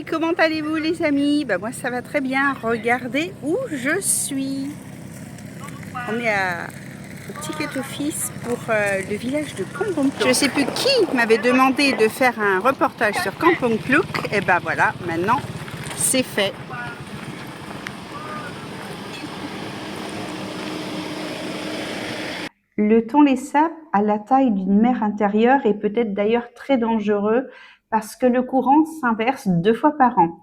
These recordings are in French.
Hey, comment allez-vous les amis? Moi ça va très bien, regardez où je suis. On est au ticket office pour le village de Kampong Pluk. Je ne sais plus qui m'avait demandé de faire un reportage sur Kampong Pluk, et ben voilà, maintenant c'est fait. Le Tonlé Sap a la taille d'une mer intérieure et peut-être d'ailleurs très dangereux parce que le courant s'inverse 2 fois par an.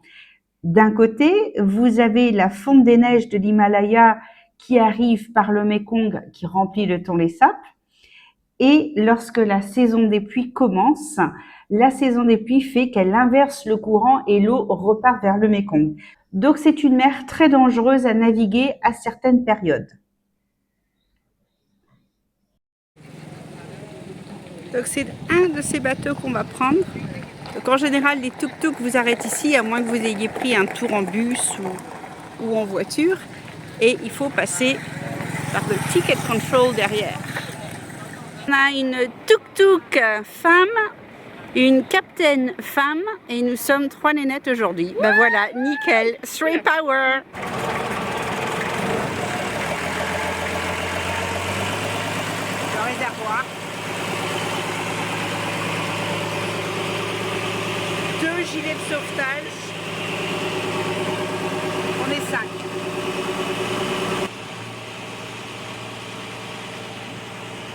D'un côté, vous avez la fonte des neiges de l'Himalaya qui arrive par le Mékong qui remplit le Tonlé Sap. Et lorsque la saison des pluies commence, la saison des pluies fait qu'elle inverse le courant et l'eau repart vers le Mékong. Donc c'est une mer très dangereuse à naviguer à certaines périodes. Donc c'est un de ces bateaux qu'on va prendre. Donc en général, les tuk-tuk vous arrêtent ici, à moins que vous ayez pris un tour en bus ou en voiture. Et il faut passer par le ticket control derrière. On a une tuk-tuk femme, une capitaine femme, et nous sommes 3 nénettes aujourd'hui. Ben voilà, nickel, 3 power. Le réservoir. 2 gilets de sauvetage. On est 5.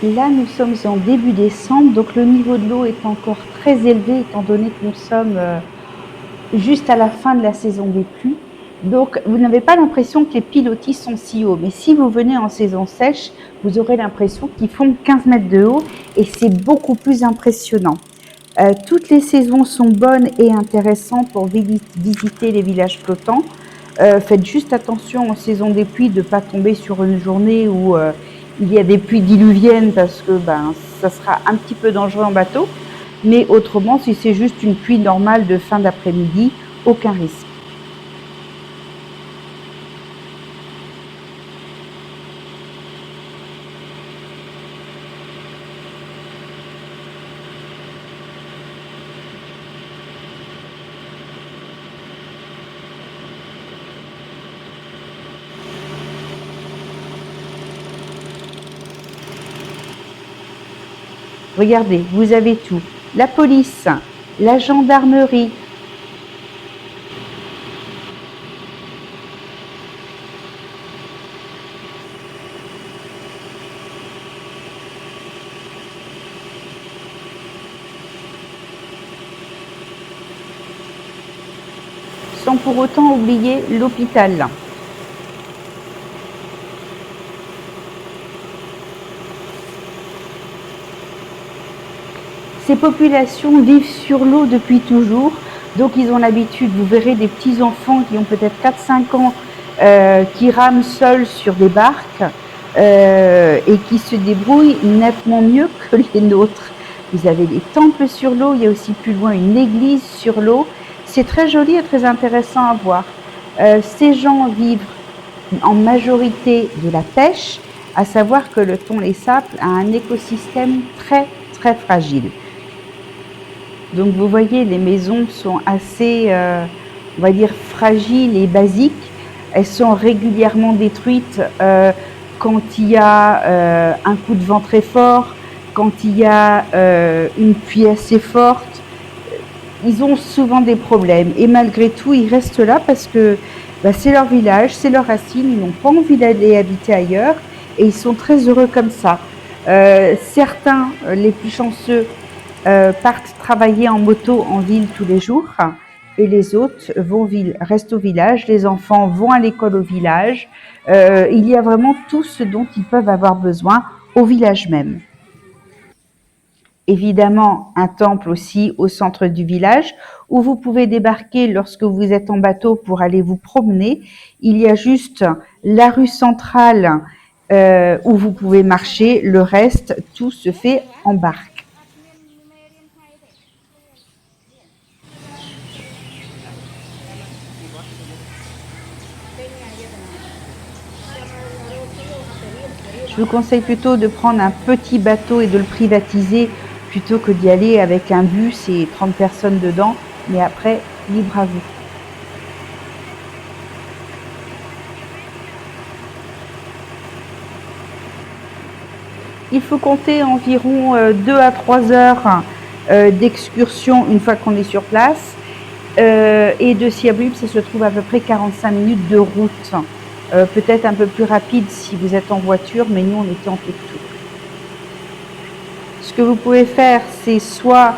Là, nous sommes en début décembre, donc le niveau de l'eau est encore très élevé étant donné que nous sommes juste à la fin de la saison des pluies. Donc, vous n'avez pas l'impression que les pilotis sont si hauts, mais si vous venez en saison sèche, vous aurez l'impression qu'ils font 15 mètres de haut et c'est beaucoup plus impressionnant. Toutes les saisons sont bonnes et intéressantes pour visiter les villages flottants. Faites juste attention en saison des pluies de ne pas tomber sur une journée où il y a des pluies diluviennes parce que ça sera un petit peu dangereux en bateau. Mais autrement, si c'est juste une pluie normale de fin d'après-midi, aucun risque. Regardez, vous avez tout. La police, la gendarmerie. Sans pour autant oublier l'hôpital. Ces populations vivent sur l'eau depuis toujours, donc ils ont l'habitude, vous verrez des petits enfants qui ont peut-être 4-5 ans qui rament seuls sur des barques et qui se débrouillent nettement mieux que les nôtres. Vous avez des temples sur l'eau, il y a aussi plus loin une église sur l'eau. C'est très joli et très intéressant à voir. Ces gens vivent en majorité de la pêche, à savoir que le Tonlé Sap a un écosystème très très fragile. Donc vous voyez, les maisons sont assez, on va dire, fragiles et basiques. Elles sont régulièrement détruites quand il y a un coup de vent très fort, quand il y a une pluie assez forte. Ils ont souvent des problèmes et malgré tout, ils restent là parce que c'est leur village, c'est leur racine, ils n'ont pas envie d'aller habiter ailleurs et ils sont très heureux comme ça. Certains, les plus chanceux, partent travailler en moto en ville tous les jours et les autres restent au village. Les enfants vont à l'école au village. Il y a vraiment tout ce dont ils peuvent avoir besoin au village même. Évidemment, un temple aussi au centre du village où vous pouvez débarquer lorsque vous êtes en bateau pour aller vous promener. Il y a juste la rue centrale où vous pouvez marcher. Le reste, tout se fait en barque. Je vous conseille plutôt de prendre un petit bateau et de le privatiser plutôt que d'y aller avec un bus et 30 personnes dedans. Mais après, Libre à vous. Il faut compter environ 2 à 3 heures d'excursion une fois qu'on est sur place. Et de Siem Reap, ça se trouve à peu près 45 minutes de route. Peut-être un peu plus rapide si vous êtes en voiture, mais nous, on était en tuk-tuk. Ce que vous pouvez faire, c'est soit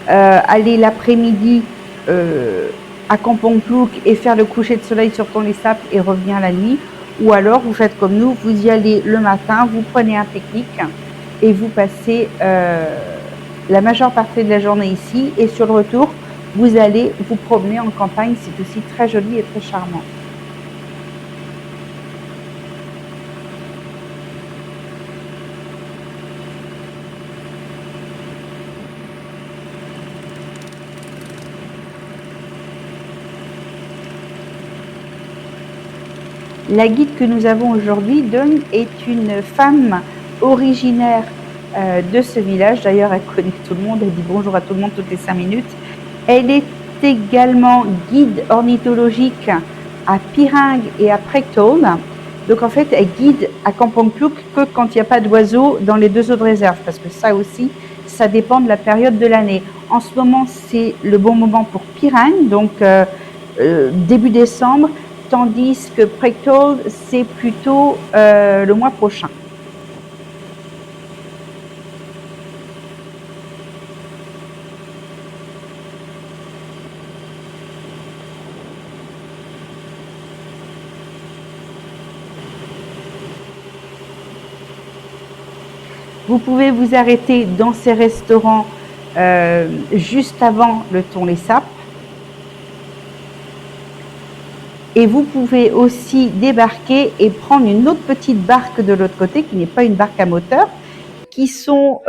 aller l'après-midi à Kampong Pluk et faire le coucher de soleil sur Tonlé Sap et revenir la nuit, ou alors vous faites comme nous, vous y allez le matin, vous prenez un pique-nique et vous passez la majeure partie de la journée ici, et sur le retour, vous allez vous promener en campagne. C'est aussi très joli et très charmant. La guide que nous avons aujourd'hui, Dong, est une femme originaire de ce village. D'ailleurs, elle connaît tout le monde, elle dit bonjour à tout le monde toutes les 5 minutes. Elle est également guide ornithologique à Pirang et à Praetol. Donc en fait, elle guide à Kampong Pluk que quand il n'y a pas d'oiseaux dans les 2 autres réserves, parce que ça aussi, ça dépend de la période de l'année. En ce moment, c'est le bon moment pour Pirang, donc début décembre, tandis que Praetol, c'est plutôt le mois prochain. Vous pouvez vous arrêter dans ces restaurants juste avant le Tonlé Sap. Et vous pouvez aussi débarquer et prendre une autre petite barque de l'autre côté, qui n'est pas une barque à moteur, qui sont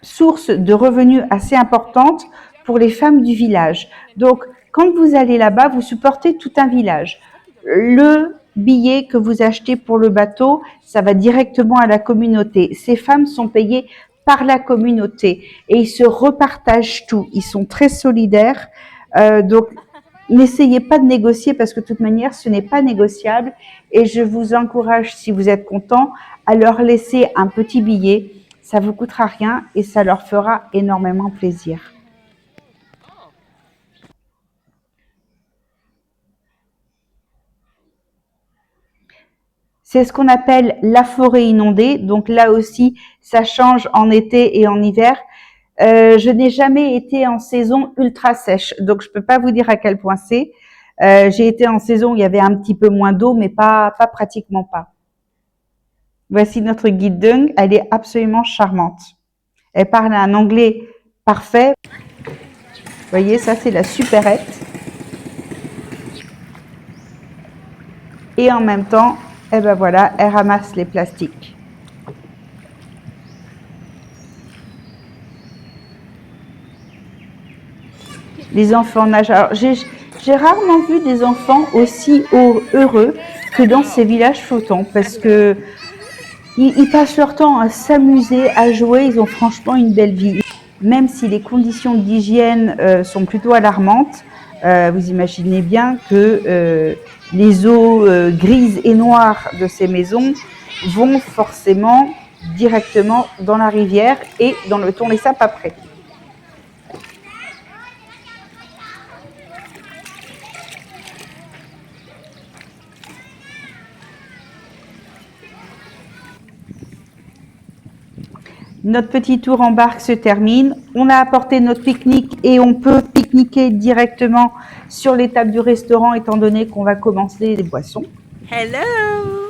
source de revenus assez importante pour les femmes du village. Donc, quand vous allez là-bas, vous supportez tout un village. Le billet que vous achetez pour le bateau, ça va directement à la communauté. Ces femmes sont payées par la communauté et ils se repartagent tout. Ils sont très solidaires. Donc, n'essayez pas de négocier parce que de toute manière, ce n'est pas négociable. Et je vous encourage, si vous êtes content, à leur laisser un petit billet. Ça ne vous coûtera rien et ça leur fera énormément plaisir. C'est ce qu'on appelle la forêt inondée. Donc là aussi, ça change en été et en hiver. Je n'ai jamais été en saison ultra sèche, donc je ne peux pas vous dire à quel point c'est. J'ai été en saison où il y avait un petit peu moins d'eau, mais pas pratiquement pas. Voici notre guide Deng, elle est absolument charmante. Elle parle un anglais parfait. Vous voyez, ça c'est la supérette. Et en même temps, eh ben voilà, elle ramasse les plastiques. Les enfants nagent. Alors, j'ai rarement vu des enfants aussi heureux que dans ces villages flottants, parce que ils passent leur temps à s'amuser, à jouer. Ils ont franchement une belle vie. Même si les conditions d'hygiène sont plutôt alarmantes, vous imaginez bien que les eaux grises et noires de ces maisons vont forcément directement dans la rivière et dans le Tonlé Sap après. Notre petit tour en barque se termine. On a apporté notre pique-nique et on peut pique-niquer directement sur les tables du restaurant étant donné qu'on va commencer les boissons. Hello.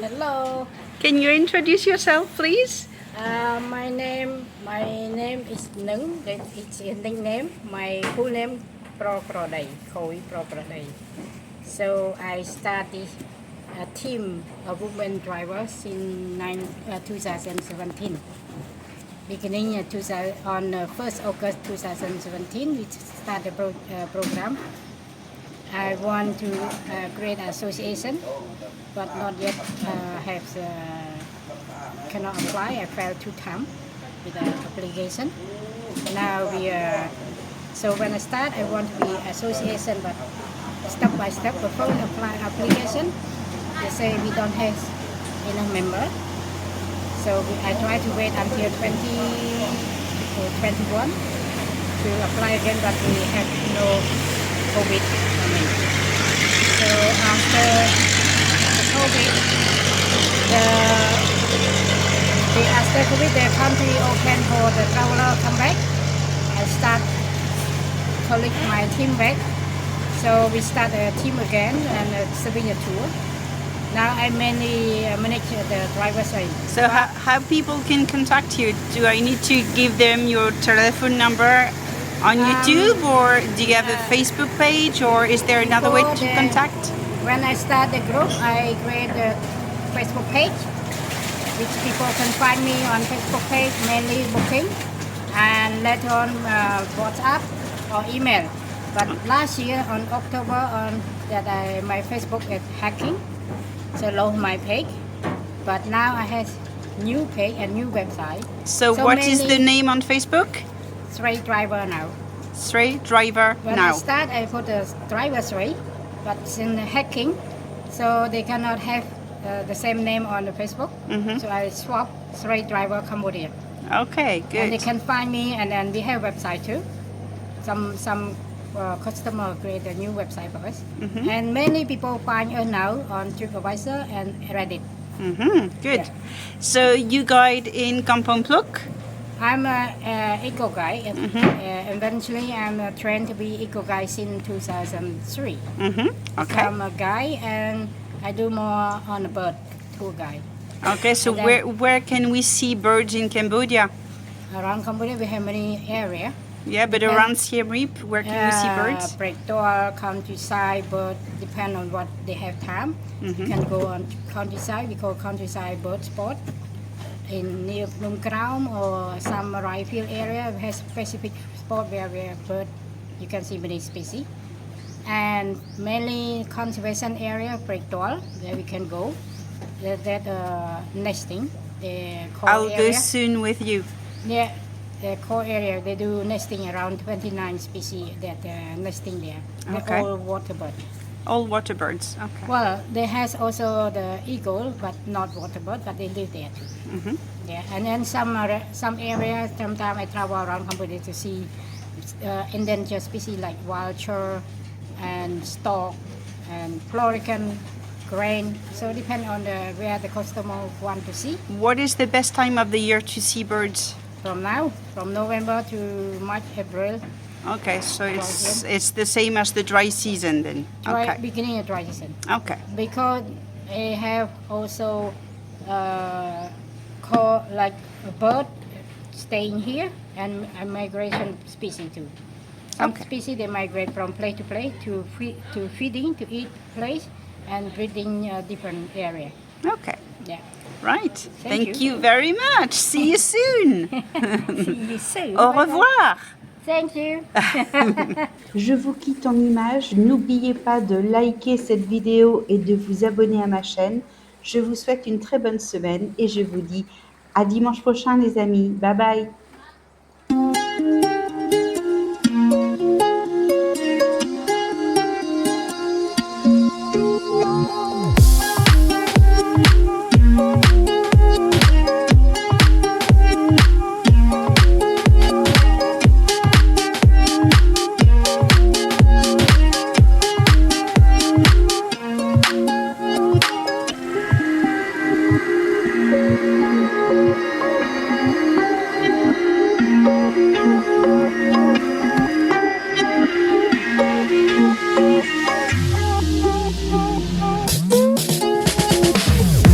Hello. Can you introduce yourself, please? My name is Nung. It's a nickname. My full name Proproday, Khoi Proproday. So I started a team of women drivers in 2017. Beginning on 1st August 2017, we started the program. I want to create an association, but not yet cannot apply. I failed 2 times with the application. Now we are So when I start, I want to be association, but step by step, the phone application, they say we don't have enough member. So I try to wait until 2021 to apply again, but we have no COVID. So after the COVID, after COVID, the country open for the traveler come back. I start collect my team back. So we start a team again and a souvenir tour. Now I mainly manage the driver's rate. So how people can contact you? Do I need to give them your telephone number on YouTube, or do you have a Facebook page, or is there another way to contact? When I start the group, I create a Facebook page, which people can find me on Facebook page, mainly booking, and later on WhatsApp or email. But last year on October, my Facebook is hacking, so lost my page. But now I have new page and new website. So what is the name on Facebook? Straight driver now. Straight driver When now. I start, I put a driver's rate, but it's in hacking, so they cannot have the same name on the Facebook. So I swap Straight Driver Cambodia. Okay, good. And they can find me, and then we have website too. Some customer create a new website for us, and many people find us now on TripAdvisor and Reddit. Good. Yeah. So you guide in Kampong Pluk? I'm a eco guide. Eventually, I'm trained to be eco guide since 2003. Okay. I'm a guide, and I do more on a bird tour guide. Okay, so And then- where can we see birds in Cambodia? Around Cambodia, we have many areas. Yeah, but around Siem Reap, where can we see birds? Breakdoor, countryside, bird, depend on what they have time. You can go on countryside, we call countryside bird spot. In near Phnom Krom or some Raifield area, we have specific spot where bird, you can see many species. And mainly conservation area, Breakdoor, where we can go. That nesting, the core I'll area. go soon with you. Yeah, the core area, they do nesting around 29 species that nesting there. They're Okay. all water bird. All water birds. Okay. Well, there has also the eagle, but not water bird, but they live there too. Yeah, and then some areas, sometimes I travel around Cambodia to see endangered species like vulture and stork and florican crane. So depend on where the customer want to see. What is the best time of the year to see birds? From now, from November to March, April, Okay, so it's the same as the dry season then. Okay. beginning of dry season. Okay. Because they have also call like a bird staying here and a migration species too. Some Okay. species they migrate from place to place to feeding, to eat place, and breeding different area. Okay. Yeah. Right. Thank Thank you. you very much. See you soon. See you soon. Au Bye-bye. revoir. Thank you. Je vous quitte en images. N'oubliez pas de liker cette vidéo et de vous abonner à ma chaîne. Je vous souhaite une très bonne semaine et je vous dis à dimanche prochain les amis. Bye bye.